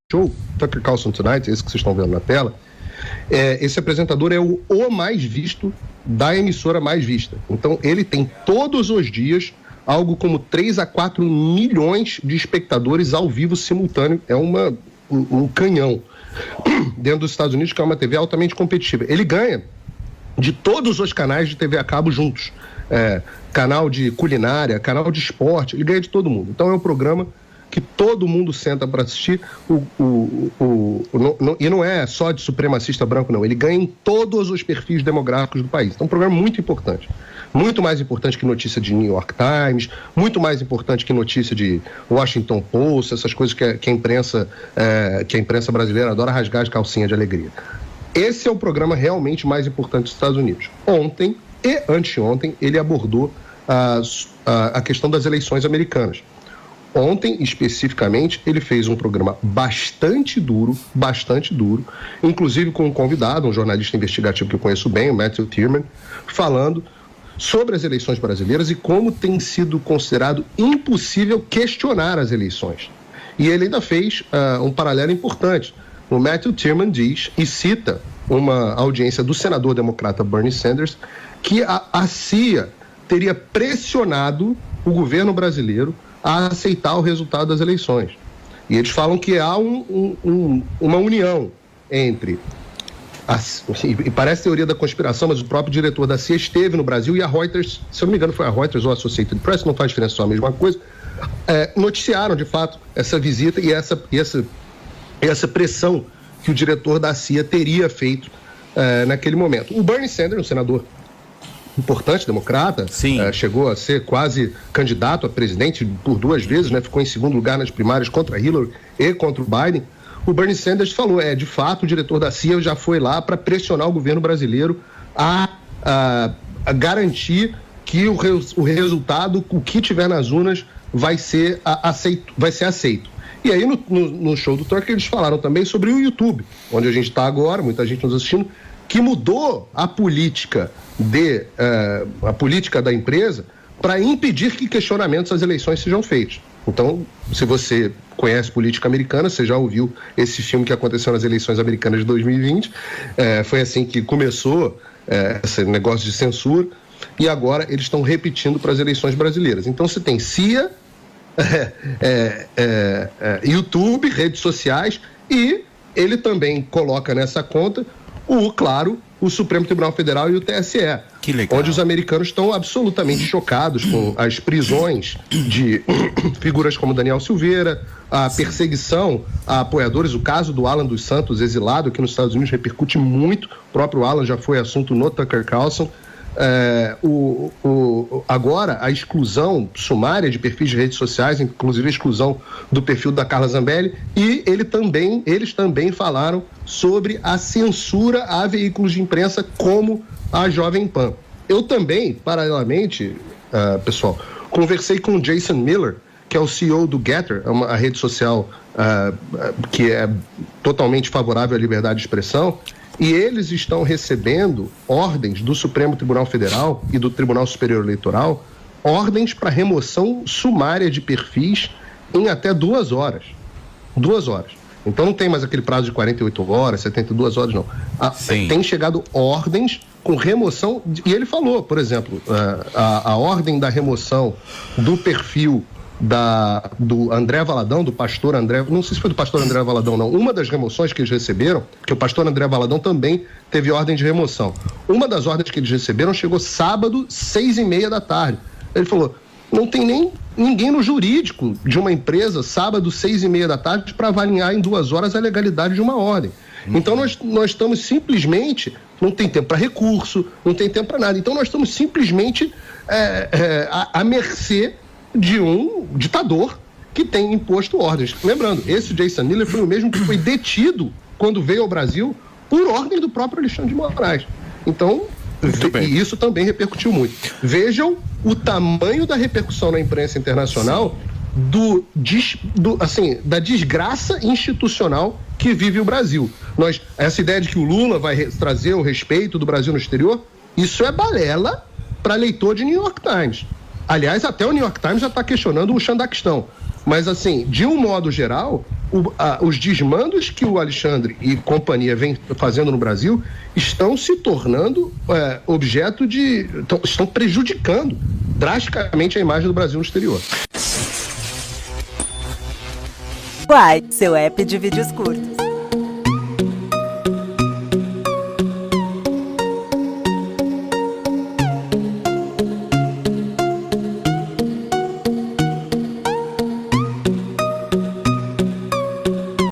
show, Tucker Carlson Tonight, esse que vocês estão vendo na tela, esse apresentador é o mais visto da emissora mais vista. Então, ele tem todos os dias algo como 3 a 4 milhões de espectadores ao vivo simultâneo. É um canhão dentro dos Estados Unidos, que é uma TV altamente competitiva. Ele ganha de todos os canais de TV a cabo juntos. Canal de culinária, canal de esporte, ele ganha de todo mundo. Então, é um programa que todo mundo senta para assistir, e não é só de supremacista branco, não. Ele ganha em todos os perfis demográficos do país. Então, é um programa muito importante. Muito mais importante que notícia de New York Times, muito mais importante que notícia de Washington Post, essas coisas que a imprensa brasileira adora rasgar as calcinhas de alegria. Esse é o programa realmente mais importante dos Estados Unidos. Ontem e anteontem, ele abordou a questão das eleições americanas. Ontem, especificamente, ele fez um programa bastante duro, inclusive com um convidado, um jornalista investigativo que eu conheço bem, o Matthew Tillman, falando sobre as eleições brasileiras e como tem sido considerado impossível questionar as eleições. E ele ainda fez um paralelo importante. O Matthew Tillman diz, e cita uma audiência do senador democrata Bernie Sanders, que a CIA teria pressionado o governo brasileiro a aceitar o resultado das eleições. E eles falam que há uma união entre... e parece teoria da conspiração, mas o próprio diretor da CIA esteve no Brasil e a Reuters, se eu não me engano foi a Reuters ou a Associated Press, não faz diferença, só a mesma coisa, noticiaram de fato essa visita e essa pressão que o diretor da CIA teria feito naquele momento. O Bernie Sanders, um senador importante, democrata, chegou a ser quase candidato a presidente por 2 vezes, ficou em segundo lugar nas primárias contra Hillary e contra o Biden. O Bernie Sanders falou, de fato, o diretor da CIA já foi lá para pressionar o governo brasileiro a garantir que o resultado, o que tiver nas urnas, vai ser aceito. E aí, no show do Tucker, eles falaram também sobre o YouTube, onde a gente está agora, muita gente nos assistindo, que mudou a política da empresa para impedir que questionamentos às eleições sejam feitos. Então, se você conhece política americana, você já ouviu esse filme que aconteceu nas eleições americanas de 2020, foi assim que começou esse negócio de censura, e agora eles estão repetindo para as eleições brasileiras. Então, você tem CIA, YouTube, redes sociais, e ele também coloca nessa conta o Supremo Tribunal Federal e o TSE, que legal. Onde os americanos estão absolutamente chocados com as prisões de figuras como Daniel Silveira, a perseguição a apoiadores, o caso do Alan dos Santos, exilado aqui nos Estados Unidos, repercute muito, o próprio Alan já foi assunto no Tucker Carlson. Agora a exclusão sumária de perfis de redes sociais, inclusive a exclusão do perfil da Carla Zambelli, e eles também falaram sobre a censura a veículos de imprensa como a Jovem Pan. Eu também, paralelamente, pessoal, conversei com o Jason Miller, que é o CEO do Getter, a rede social que é totalmente favorável à liberdade de expressão. E eles estão recebendo ordens do Supremo Tribunal Federal e do Tribunal Superior Eleitoral, ordens para remoção sumária de perfis em até 2 horas. 2 horas. Então não tem mais aquele prazo de 48 horas, 72 horas, não. Tem chegado ordens com remoção, e ele falou, por exemplo, a ordem da remoção do perfil do André Valadão, do pastor André, não sei se foi do pastor André Valadão, não. Uma das remoções que eles receberam, que o pastor André Valadão também teve ordem de remoção. Uma das ordens que eles receberam chegou sábado, 6h30 da tarde. Ele falou, não tem nem ninguém no jurídico de uma empresa, sábado, 6h30 da tarde, para avaliar em 2 horas a legalidade de uma ordem. Então nós estamos simplesmente, não tem tempo para recurso, não tem tempo para nada. Então nós estamos simplesmente à mercê de um ditador que tem imposto ordens. Lembrando, esse Jason Miller foi o mesmo que foi detido quando veio ao Brasil por ordem do próprio Alexandre de Moraes. Então, e isso também repercutiu muito. Vejam o tamanho da repercussão na imprensa internacional da desgraça institucional que vive o Brasil. Essa ideia de que o Lula vai trazer o respeito do Brasil no exterior, isso é balela para leitor de New York Times. Aliás, até o New York Times já está questionando o Xandaquistão. Mas, assim, de um modo geral, os desmandos que o Alexandre e companhia vem fazendo no Brasil estão se tornando objeto de... estão prejudicando drasticamente a imagem do Brasil no exterior. Uai, seu app de vídeos curtos.